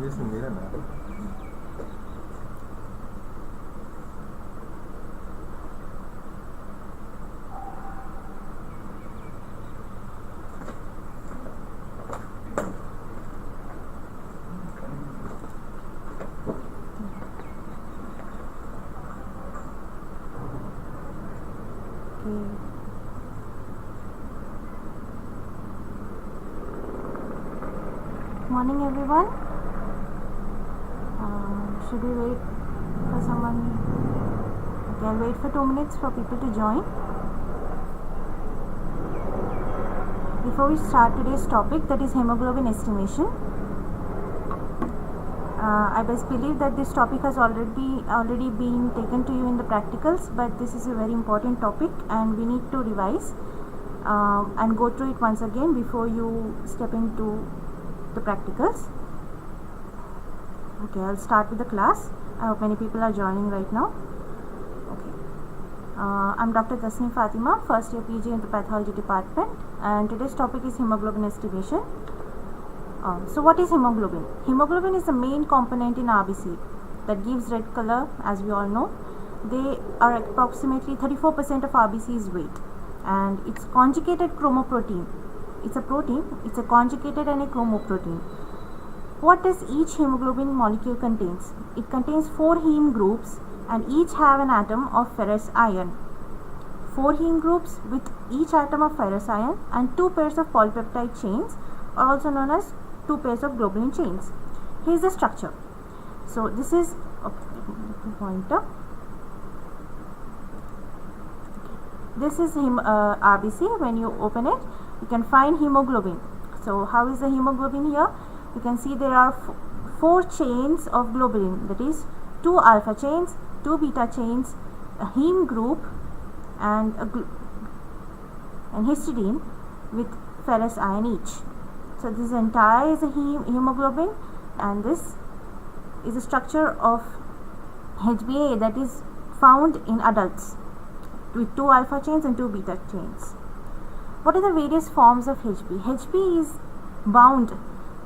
Morning everyone. Should we wait for someone? Okay, I'll wait for 2 minutes for people to join. Before we start today's topic, that is hemoglobin estimation, I best believe that this topic has already been taken to you in the practicals, but this is a very important topic and we need to revise and go through it once again before you step into the practicals. Okay, I'll start with the class. I hope many people are joining right now. Okay, I'm Dr. Tasneem Fatima, first year PG in the pathology department, and today's topic is hemoglobin estimation. So what is hemoglobin? Hemoglobin is the main component in RBC that gives red color, as we all know. They are approximately 34% of RBC's weight, and it's conjugated chromoprotein. It's a protein, it's a conjugated and a chromoprotein. What does each hemoglobin molecule contains? It contains 4 heme groups and each have an atom of ferrous iron. 4 heme groups with each atom of ferrous iron and 2 pairs of polypeptide chains are also known as 2 pairs of globulin chains. Here's the structure. So this is pointer. This is RBC. When you open it, you can find hemoglobin. So how is the hemoglobin here? You can see there are 4 chains of globulin, that is 2 alpha chains, 2 beta chains, a heme group and histidine with ferrous iron each. So this entire is a hemoglobin, and this is a structure of HbA that is found in adults with 2 alpha chains and 2 beta chains. What are the various forms of Hb? Hb is bound,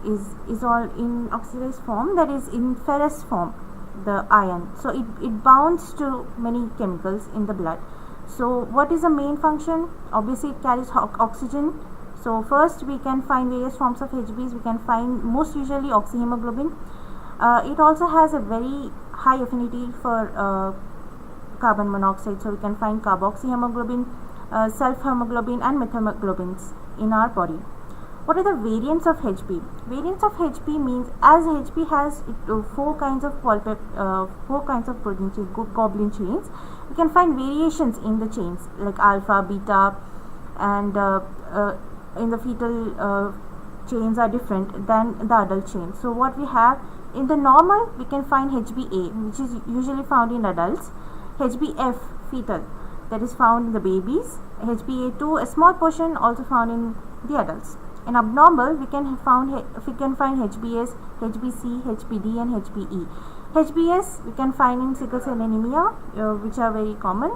is all in oxidized form, that is in ferrous form, the iron. So it bounds to many chemicals in the blood. So what is the main function? Obviously it carries oxygen. So first we can find various forms of Hbs. We can find most usually oxyhemoglobin. It also has a very high affinity for carbon monoxide. So we can find carboxyhemoglobin, self-hemoglobin and methemoglobins in our body. What are the variants of Hb? Variants of Hb means as Hb has 4 kinds of protein chains, globulin chains, you can find variations in the chains like alpha, beta, and in the fetal chains are different than the adult chain. So what we have in the normal, we can find HbA, which is usually found in adults, HbF fetal, that is found in the babies, HbA2, a small portion also found in the adults. In abnormal, we can find HbS, HbC, HbD and HbE. HbS we can find in sickle cell anemia, which are very common.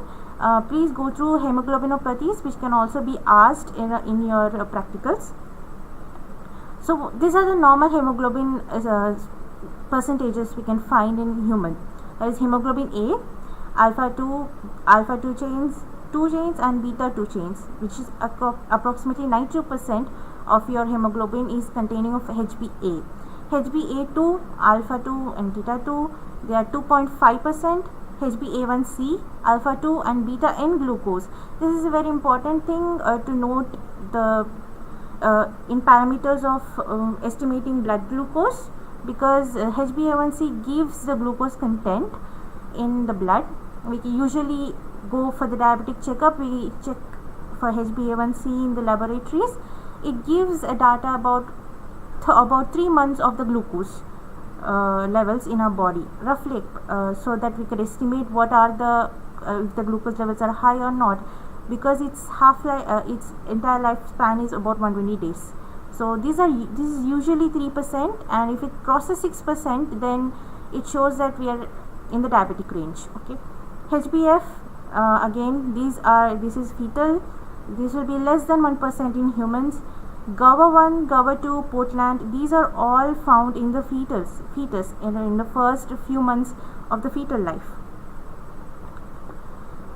Please go through hemoglobinopathies, which can also be asked in your practicals. So these are the normal hemoglobin percentages we can find in human. That is hemoglobin A, alpha 2 chains, 2 chains and beta 2 chains, which is approximately 92% of your hemoglobin is containing of HbA. HbA2, alpha 2 and beta 2, they are 2.5%. HbA1c, alpha 2 and beta N glucose. This is a very important thing to note the in parameters of estimating blood glucose, because HbA1c gives the glucose content in the blood. We usually go for the diabetic checkup, we check for HbA1c in the laboratories. It gives a data about 3 months of the glucose levels in our body roughly, so that we could estimate what are the if the glucose levels are high or not, because its its entire lifespan is about 120 days. So this is usually 3%, and if it crosses 6%, then it shows that we are in the diabetic range. Okay, HbF again, this is fetal. This will be less than 1% in humans. GABA1, GABA2, Portland, these are all found in the fetus in the first few months of the fetal life.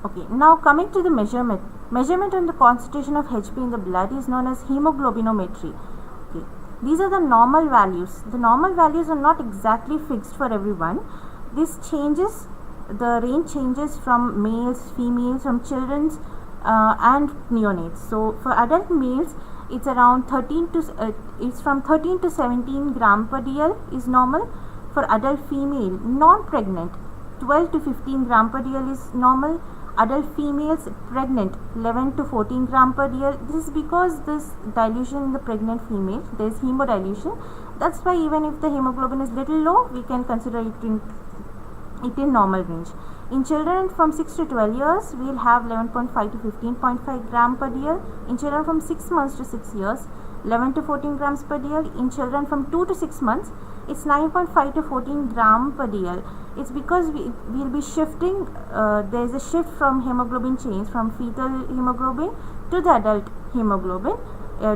Okay, now coming to the measurement. Measurement on the concentration of HB in the blood is known as hemoglobinometry. Okay, these are the normal values. The normal values are not exactly fixed for everyone. This changes, the range changes from males, females, from children and neonates. So for adult males, it's around 13 to it's from 13 to 17 gram per dl is normal. For adult female non-pregnant, 12 to 15 gram per dl is normal. Adult females pregnant, 11 to 14 gram per dl. This is because this dilution in the pregnant female, there is hemodilution. That's why even if the hemoglobin is little low, we can consider it in normal range. In children from 6 to 12 years, we will have 11.5 to 15.5 gram per dl. In children from 6 months to 6 years, 11 to 14 grams per dl. In children from 2 to 6 months, it's 9.5 to 14 gram per dl. It's because we will be shifting, there is a shift from hemoglobin change from fetal hemoglobin to the adult hemoglobin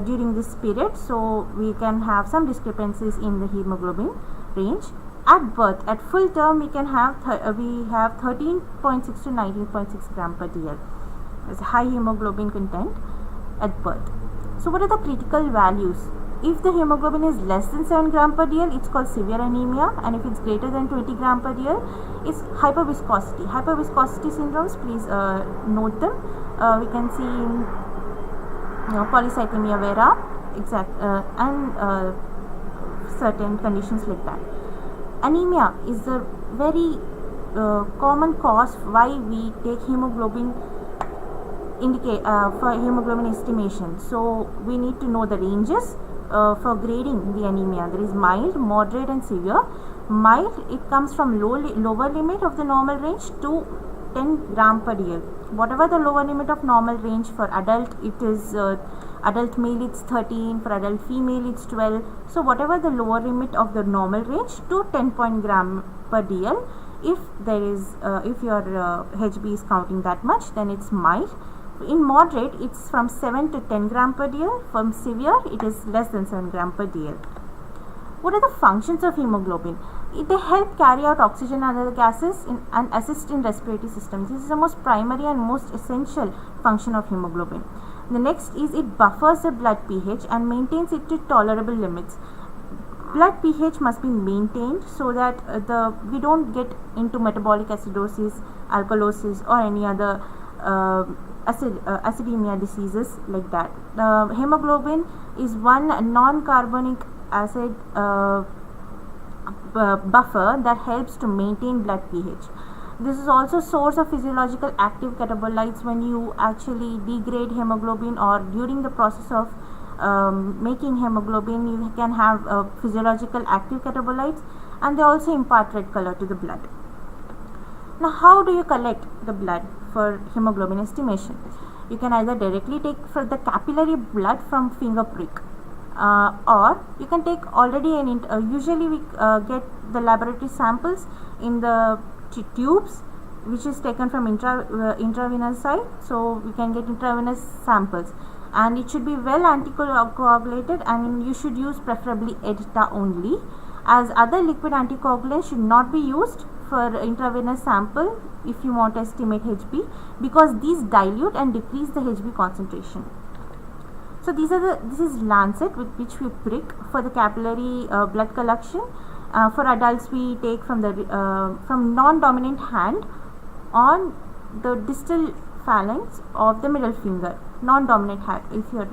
during this period. So we can have some discrepancies in the hemoglobin range. At birth, at full term, we can have 13.6 to 19.6 gram per dl. There's high hemoglobin content at birth. So what are the critical values? If the hemoglobin is less than 7 gram per dl, it's called severe anemia, and if it's greater than 20 gram per dl, it's hyperviscosity. Hyperviscosity syndromes, please note them. We can see in polycythemia vera, and certain conditions like that. Anemia is the very common cause why we take hemoglobin for hemoglobin estimation. So we need to know the ranges for grading the anemia. There is mild, moderate and severe. Mild, it comes from lower limit of the normal range to 10 gram per dl. Whatever the lower limit of normal range for adult, it is adult male it's 13, for adult female it's 12. So whatever the lower limit of the normal range to 10 gram per dl. If there is if your HB is counting that much, then it's mild. In moderate, it's from 7 to 10 gram per dl. From severe, it is less than 7 gram per dl. What are the functions of hemoglobin? They help carry out oxygen and other gases and assist in respiratory systems. This is the most primary and most essential function of hemoglobin. The next is it buffers the blood pH and maintains it to tolerable limits. Blood pH must be maintained so that we don't get into metabolic acidosis, alkalosis or any other acidemia diseases like that. Hemoglobin is one non-carbonic acid buffer that helps to maintain blood pH. This is also source of physiological active catabolites. When you actually degrade hemoglobin or during the process of making hemoglobin, you can have physiological active catabolites, and they also impart red color to the blood. Now, how do you collect the blood for hemoglobin estimation? You can either directly take for the capillary blood from finger prick, or you can take already usually we get the laboratory samples in the tubes, which is taken from intravenous side. So we can get intravenous samples, and it should be well anticoagulated, and you should use preferably EDTA only, as other liquid anticoagulants should not be used for intravenous sample if you want to estimate HB, because these dilute and decrease the HB concentration. So this is lancet with which we prick for the capillary blood collection. For adults, we take from the from non-dominant hand on the distal phalanx of the middle finger. Non-dominant hand. If you're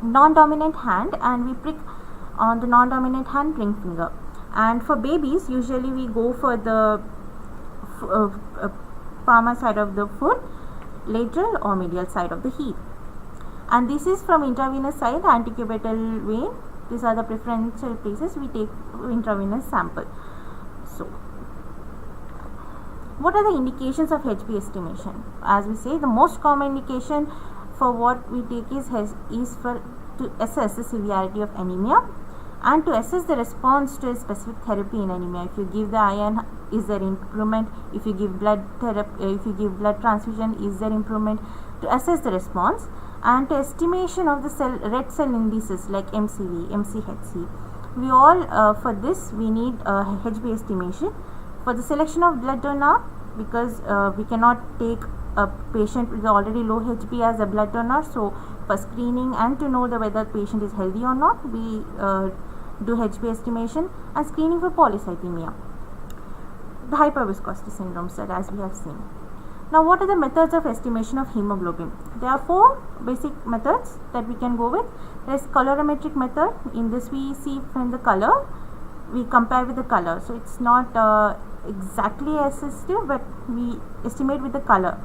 non-dominant hand, and we prick on the non-dominant hand ring finger. And for babies, usually we go for the palmar side of the foot, lateral or medial side of the heel. And this is from intravenous side, antecubital vein. These are the preferential places we take intravenous sample. So, what are the indications of HB estimation? As we say, the most common indication for what we take is to assess the severity of anemia and to assess the response to a specific therapy in anemia. If you give the iron is there improvement? If you give blood therapy, if you give blood transfusion, is there improvement? To assess the response, and to estimation of the red cell indices like MCV, MCHC. We all for this we need HB estimation. For the selection of blood donor, because we cannot take a patient with already low HB as a blood donor, so for screening and to know whether the patient is healthy or not, we do HB estimation, and screening for polycythemia, the hyperviscosity syndrome set, as we have seen. Now, what are the methods of estimation of hemoglobin? There are 4 basic methods that we can go with. There is colorimetric method. In this, we see from the color, we compare with the color. So it's not exactly assistive, but we estimate with the color.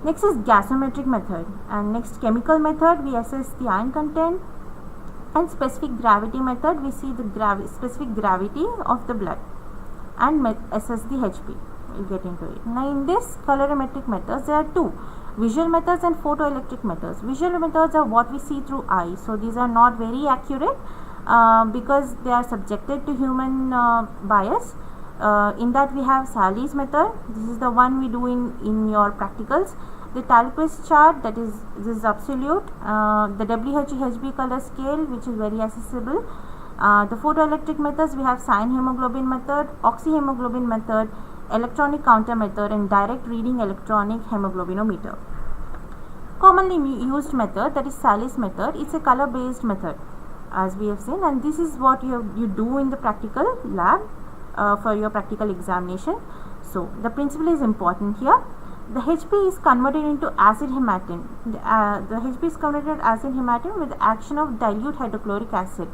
Next is gasometric method, and next chemical method, we assess the iron content, and specific gravity method, we see the specific gravity of the blood and assess the HB. We'll get into it. Now, in this colorimetric methods, there are 2: visual methods and photoelectric methods. Visual methods are what we see through eye, so these are not very accurate because they are subjected to human bias. In that, we have Sally's method. This is the one we do in your practicals. The Tallquist chart, that is, this is absolute. The WHO-HB color scale, which is very accessible. The photoelectric methods, we have sign hemoglobin method, oxyhemoglobin method, electronic counter method, and direct reading electronic hemoglobinometer. Commonly used method, that is Sally's method. It's a color based method, as we have seen, and this is what you do in the practical lab for your practical examination. So the principle is important here. The HB is converted into acid hematine. The HB is converted to acid hematine with the action of dilute hydrochloric acid.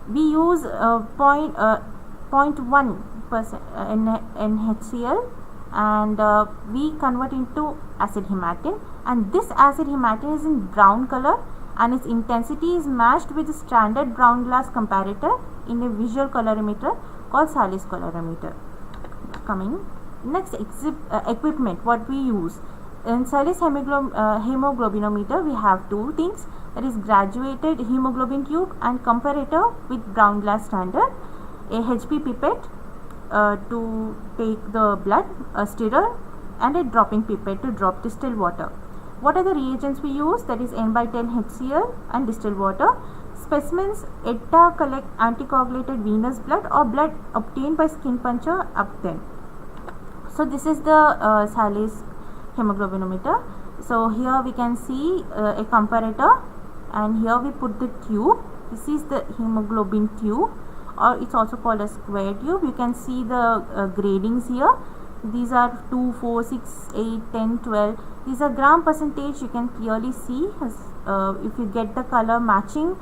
We use 0.1% NHCl, and we convert into acid hematine, and this acid hematine is in brown color, and its intensity is matched with the standard brown glass comparator in a visual colorimeter called Sally's colorimeter. Coming next, equipment what we use in Sally's hemoglobinometer, we have 2 things, that is graduated hemoglobin tube and comparator with brown glass standard, a HB pipette to take the blood, a stirrer, and a dropping pipette to drop distilled water. What are the reagents we use? That is N/10 HCl and distilled water. Specimens, ETA collect anticoagulated venous blood or blood obtained by skin puncture up then. So this is the Sally's hemoglobinometer. So here we can see a comparator, and here we put the tube. This is the hemoglobin tube, or it's also called a square tube. You can see the gradings here. These are 2, 4, 6, 8, 10, 12. These are gram percentage. You can clearly see if you get the color matching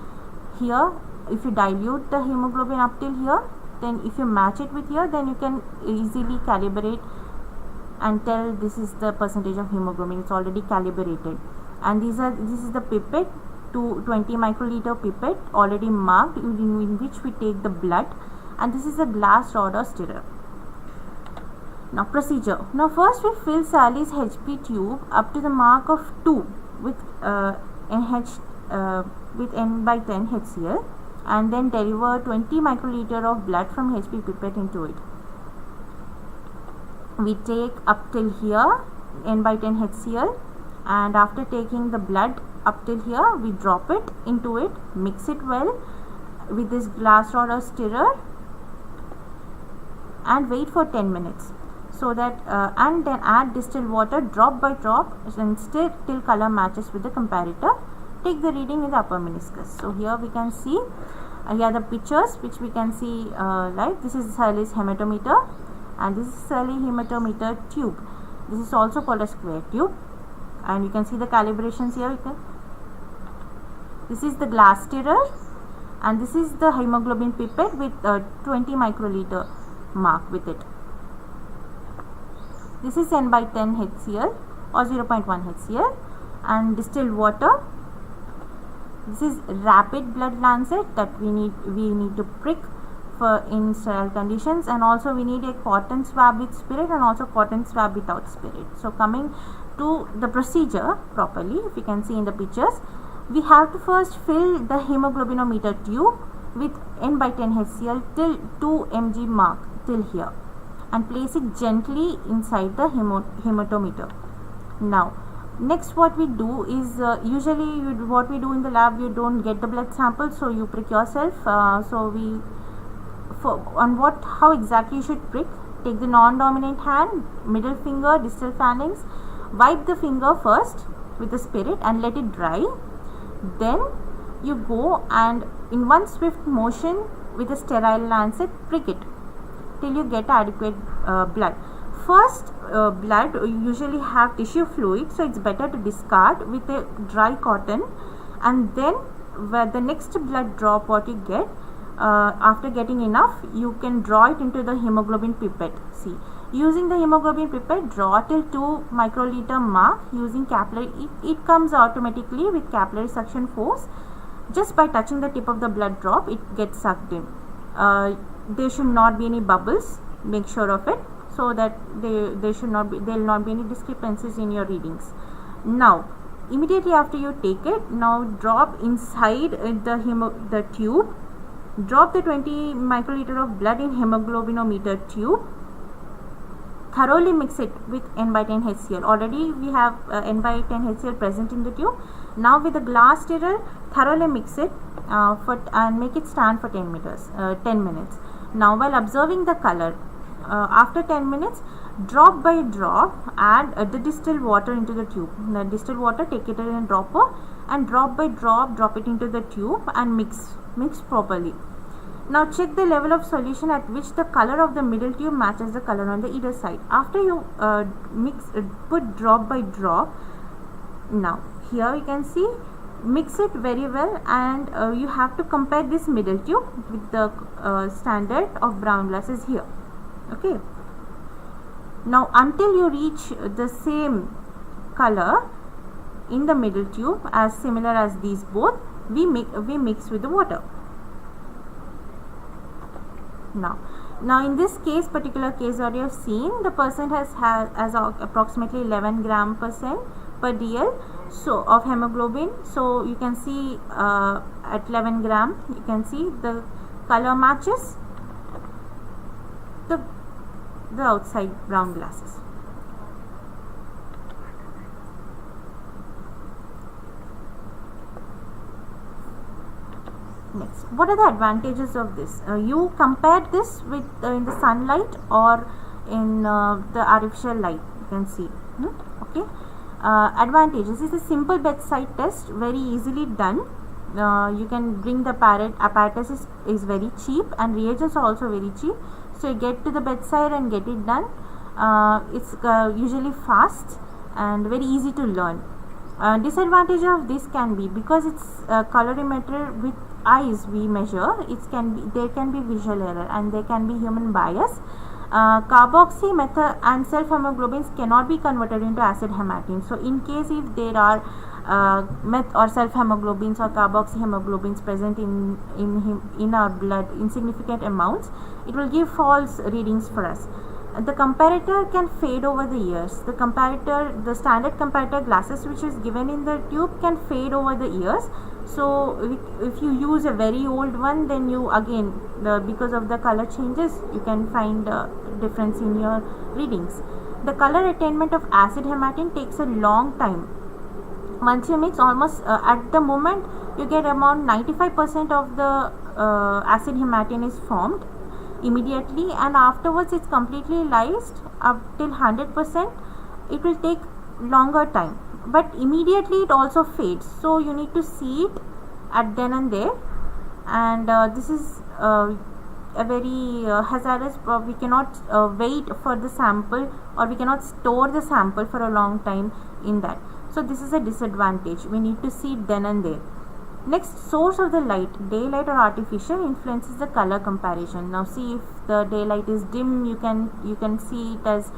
here. If you dilute the hemoglobin up till here, then if you match it with here, then you can easily calibrate and tell this is the percentage of hemoglobin. It's already calibrated. And this is the pipette, 20 microliter pipette already marked, in which we take the blood, and this is a glass rod or stirrer. Now procedure. Now first we fill Sally's HB tube up to the mark of 2 with N/10 HCl, and then deliver 20 microliter of blood from HB pipette into it. We take up till here N/10 HCl, and after taking the blood up till here, we drop it into it, mix it well with this glass rod or stirrer, and wait for 10 minutes. So that and then add distilled water drop by drop and stir till color matches with the comparator. Take the reading in the upper meniscus. So here we can see here the pictures which we can see live. This is Sally's hematometer, and this is Sally's hematometer tube. This is also called a square tube, and you can see the calibrations here. This is the glass stirrer, and this is the hemoglobin pipette with 20 microliter mark with it. This is N/10 HCl or 0.1 HCl, and distilled water. This is rapid blood lancet that we need to prick for in sterile conditions, and also we need a cotton swab with spirit and also cotton swab without spirit. So coming to the procedure properly, if you can see in the pictures, we have to first fill the hemoglobinometer tube with N/10 HCl till 2 mg mark till here, and place it gently inside the hematometer. Now next what we do is, usually what we do in the lab, you don't get the blood sample, so you prick yourself. How exactly you should prick: take the non-dominant hand, middle finger, distal phalanx, wipe the finger first with the spirit and let it dry. Then you go and in one swift motion with a sterile lancet prick it till you get adequate blood. First blood usually have tissue fluid, so it's better to discard with a dry cotton, and then where the next blood drop what you get, after getting enough, you can draw it into the hemoglobin pipette. See, using the hemoglobin pipette, draw till 2 microliter mark using capillary. It comes automatically with capillary suction force. Just by touching the tip of the blood drop, it gets sucked in. There should not be any bubbles. Make sure of it, so that there will not be any discrepancies in your readings. Now immediately after you take it, now drop inside the tube. Drop the 20 microliter of blood in hemoglobinometer tube. Thoroughly mix it with N/10 HCl. Already we have N/10 HCl present in the tube. Now with a glass stirrer, thoroughly mix it and make it stand for 10 minutes. Now while observing the color, after 10 minutes, drop by drop add the distilled water into the tube. The distilled water, take it in a dropper and drop by drop it into the tube and mix properly. Now check the level of solution at which the color of the middle tube matches the color on the either side. After you put drop by drop, now here you can see, mix it very well, and you have to compare this middle tube with the standard of brown glasses here. Okay, now until you reach the same color in the middle tube as similar as these both, we mix with the water. Now in this particular case what you have seen, the person has approximately 11 gram percent per dl so of hemoglobin. So you can see at 11 gram, you can see the color matches the outside brown glasses. Next, what are the advantages of this? You compare this with in the sunlight or in the artificial light, you can see. Okay. Advantages: is a simple bedside test, very easily done. You can bring the apparatus is very cheap, and reagents are also very cheap, so you get to the bedside and get it done. It's usually fast and very easy to learn. Disadvantage of this can be, because it's colorimeter with eyes we measure, there can be visual error and there can be human bias. Carboxy method and self hemoglobins cannot be converted into acid hematine. So in case if there are meth or self hemoglobins or carboxy hemoglobins present in our blood in significant amounts, it will give false readings for us. The comparator can fade over the years. The standard comparator glasses which is given in the tube can fade over the years. So if you use a very old one, then you again, because of the color changes, you can find a difference in your readings. The color attainment of acid hematine takes a long time. Once you mix, almost at the moment you get around 95% of the acid hematine is formed immediately, and afterwards it's completely lysed up till 100%. It will take longer time, but immediately it also fades, so you need to see it at then and there. And this is a very hazardous. We cannot wait for the sample, or we cannot store the sample for a long time in that. So this is a disadvantage. We need to see it then and there. Next, source of the light, daylight or artificial, influences the color comparison. Now see, if the daylight is dim, you can see it as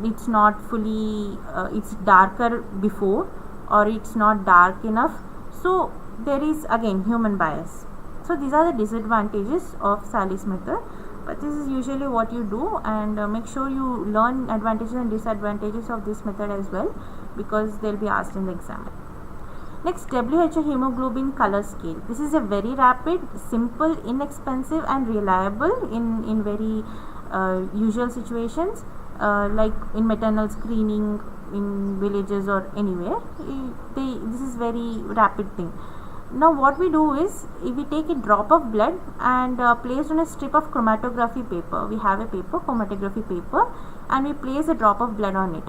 it's not fully it's darker before, or it's not dark enough, so there is again human bias. So these are the disadvantages of Sallis method, but this is usually what you do, and make sure you learn advantages and disadvantages of this method as well, because they'll be asked in the exam. Next, WHO hemoglobin color scale. This is a very rapid, simple, inexpensive and reliable in very usual situations like in maternal screening in villages or anywhere. This is very rapid thing. Now what we do is, if we take a drop of blood and place on a strip of chromatography paper, we have a paper, chromatography paper, and we place a drop of blood on it,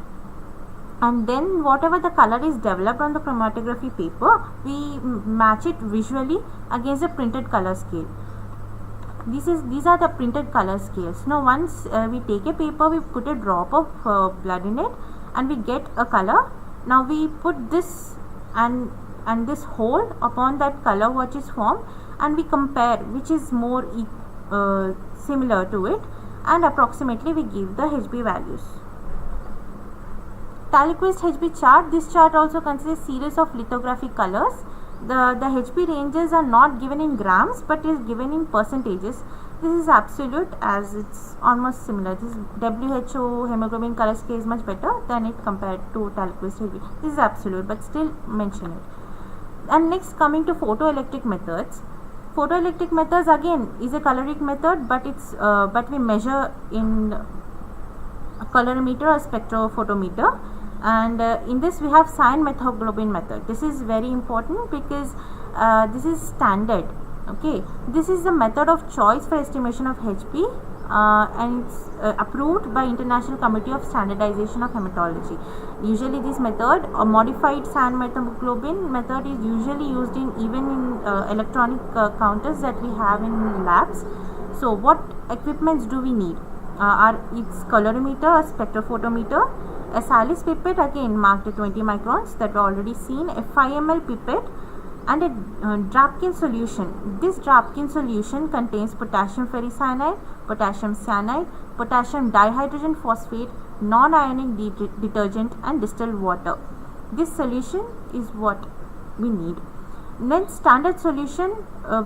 and then whatever the color is developed on the chromatography paper, we match it visually against the printed color scale. These are the printed color scales. Now once we take a paper, we put a drop of blood in it and we get a color. Now we put this and this hole upon that color which is formed, and we compare which is more similar to it, and approximately we give the HB values. Tallquist HB chart. This chart also consists a series of lithographic colors. The HB ranges are not given in grams but is given in percentages. This is absolute as it's almost similar. This WHO hemoglobin color scale is much better than it compared to Tallquist HB. This is absolute, but still mention it. And next, coming to photoelectric methods. Photoelectric methods again is a caloric method, but it's but we measure in a colorimeter or spectrophotometer. And in this we have cyan-methoglobin method. This is very important because this is standard. Okay, this is the method of choice for estimation of HB, and it's approved by International Committee of Standardization of Hematology. Usually this method, a modified cyan-methoglobin method, is usually used in even in electronic counters that we have in labs. So what equipments do we need? It's colorimeter or spectrophotometer, a Salis pipette again marked at 20 microns that we already seen, a 5 ml pipette, and a Drapkin solution. This Drapkin solution contains potassium ferricyanide, potassium cyanide, potassium dihydrogen phosphate, non-ionic detergent, and distilled water. This solution is what we need. Then standard solution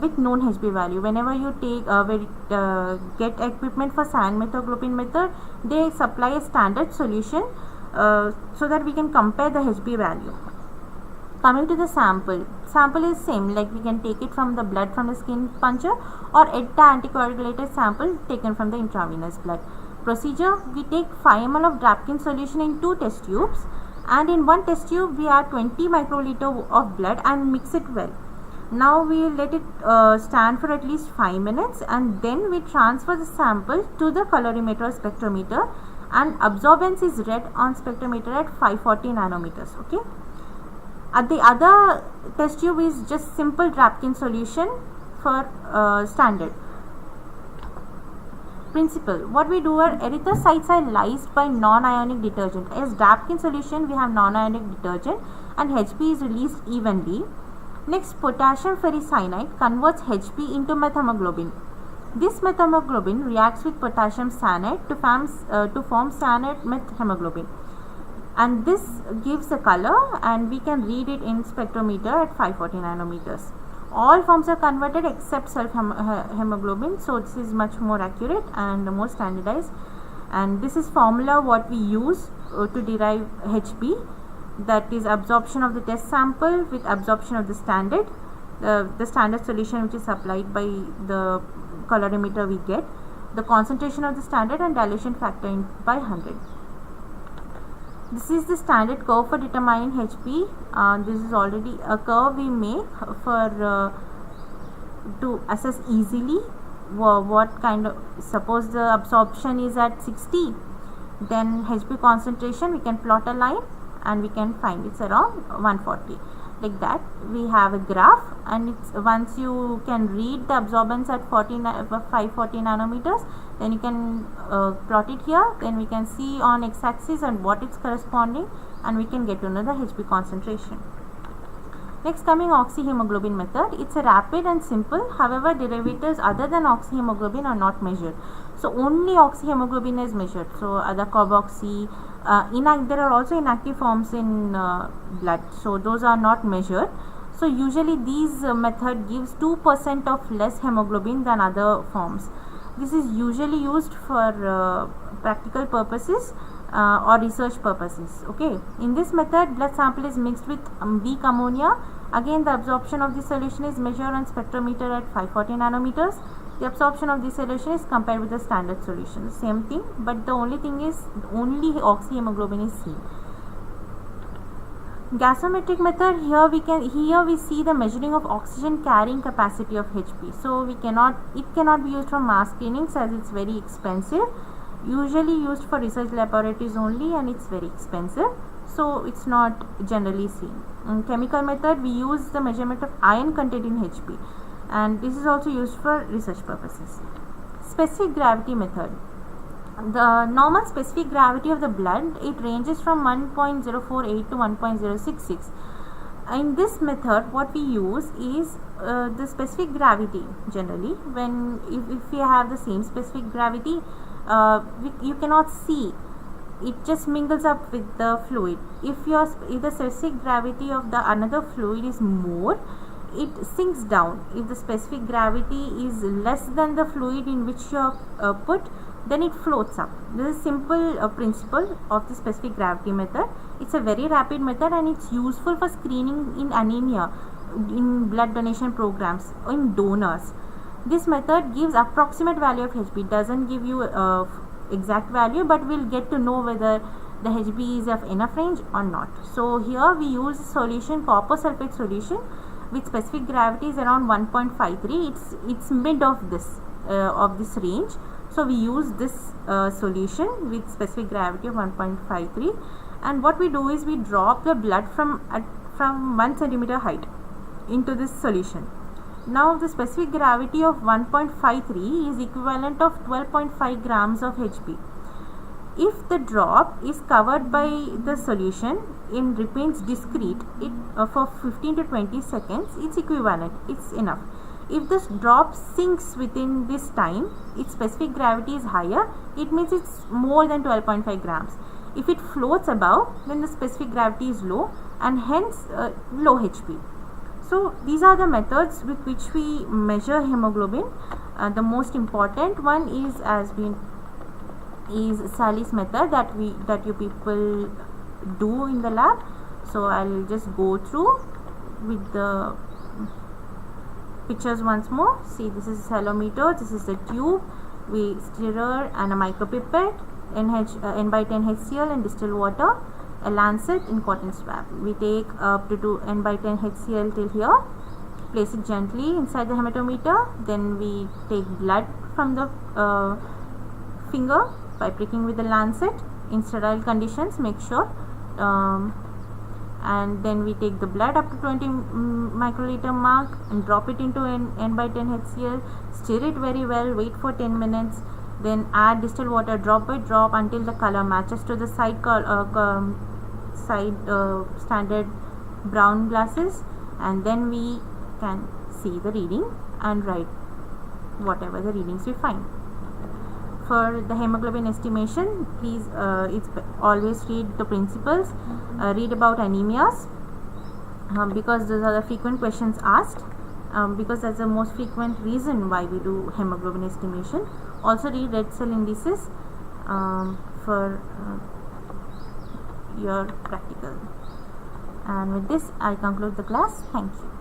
with known HB value. Whenever you take get equipment for cyan-methoglobin method, they supply a standard solution so that we can compare the HB value. Coming to the sample is same, like we can take it from the blood from the skin puncture or EDTA anticoagulated sample taken from the intravenous blood. Procedure: we take 5 ml of Drapkin solution in 2 test tubes, and in one test tube we add 20 microliter of blood and mix it well. Now we let it stand for at least 5 minutes, and then we transfer the sample to the colorimeter or spectrometer, and absorbance is read on spectrometer at 540 nanometers. Okay. At the other test tube is just simple Drapkin solution for standard. Principle: what we do are erythrocytes are lysed by non-ionic detergent. As Drapkin solution, we have non-ionic detergent, and HB is released evenly. Next, potassium ferricyanide converts HB into methemoglobin. This methemoglobin reacts with potassium cyanide to form cyanide methemoglobin, and this gives a color, and we can read it in spectrometer at 540 nanometers. All forms are converted except self hemoglobin, so this is much more accurate and more standardized. And this is formula what we use to derive HB, that is absorption of the test sample with absorption of the standard solution which is supplied by the colorimeter we get, the concentration of the standard, and dilution factor by 100. This is the standard curve for determining HB. This is already a curve we make for to assess easily what kind of, suppose the absorption is at 60, then HB concentration we can plot a line and we can find it's around 140. Like that, we have a graph, and it's once you can read the absorbance at 540 nanometers, then you can plot it here. Then we can see on x-axis and what it's corresponding, and we can get to know the HB concentration. Next, coming oxyhemoglobin method. It's a rapid and simple. However, derivatives other than oxyhemoglobin are not measured. So only oxyhemoglobin is measured. So other carboxy, there are also inactive forms in blood. So those are not measured. So usually these method gives 2% of less hemoglobin than other forms. This is usually used for practical purposes or research purposes. Okay. In this method, blood sample is mixed with weak ammonia. Again, the absorption of the solution is measured on spectrometer at 540 nanometers. The absorption of this solution is compared with the standard solution. Same thing, but the only thing is only oxyhemoglobin is seen. Gasometric method, here we see the measuring of oxygen carrying capacity of Hb. So it cannot be used for mass screenings as it's very expensive. Usually used for research laboratories only, and it's very expensive, so it's not generally seen. In chemical method, we use the measurement of iron content in Hb, and this is also used for research purposes. Specific gravity method. The normal specific gravity of the blood, it ranges from 1.048 to 1.066. In this method, what we use is the specific gravity. Generally, when if we have the same specific gravity, you cannot see, it just mingles up with the fluid. If the specific gravity of the another fluid is more, it sinks down. If the specific gravity is less than the fluid in which you are put, then it floats up. This is simple principle of the specific gravity method. It's a very rapid method, and it's useful for screening in anemia, in blood donation programs, in donors. This method gives approximate value of Hb, doesn't give you exact value, but we'll get to know whether the Hb is of enough range or not. So here we use solution, copper sulfate solution with specific gravity is around 1.53. It's mid of this range. So we use this solution with specific gravity of 1.53, and what we do is we drop the blood from 1 centimeter height into this solution. Now the specific gravity of 1.53 is equivalent of 12.5 grams of Hb. If the drop is covered by the solution and remains discrete for 15 to 20 seconds, it's equivalent, it's enough. If this drop sinks within this time, its specific gravity is higher, it means it's more than 12.5 grams. If it floats above, then the specific gravity is low, and hence low Hb. So these are the methods with which we measure hemoglobin. The most important one is Sally's method that you people do in the lab. So I'll just go through with the pictures once more. See, this is cellometer, this is the tube, we stirrer and a micropipette, N/10 HCl and distilled water, a lancet in cotton swab. We take up to N/10 HCl till here, place it gently inside the hematometer, then we take blood from the finger by pricking with the lancet in sterile conditions, make sure, and then we take the blood up to 20 microliter mark and drop it into N/10 HCl, stir it very well, wait for 10 minutes, then add distilled water drop by drop until the color matches to the standard brown glasses, and then we can see the reading and write whatever the readings we find. For the hemoglobin estimation, please it's always read the principles, read about anemias, because those are the frequent questions asked, because that's the most frequent reason why we do hemoglobin estimation. Also read red cell indices for your practical. And with this I conclude the class. Thank you.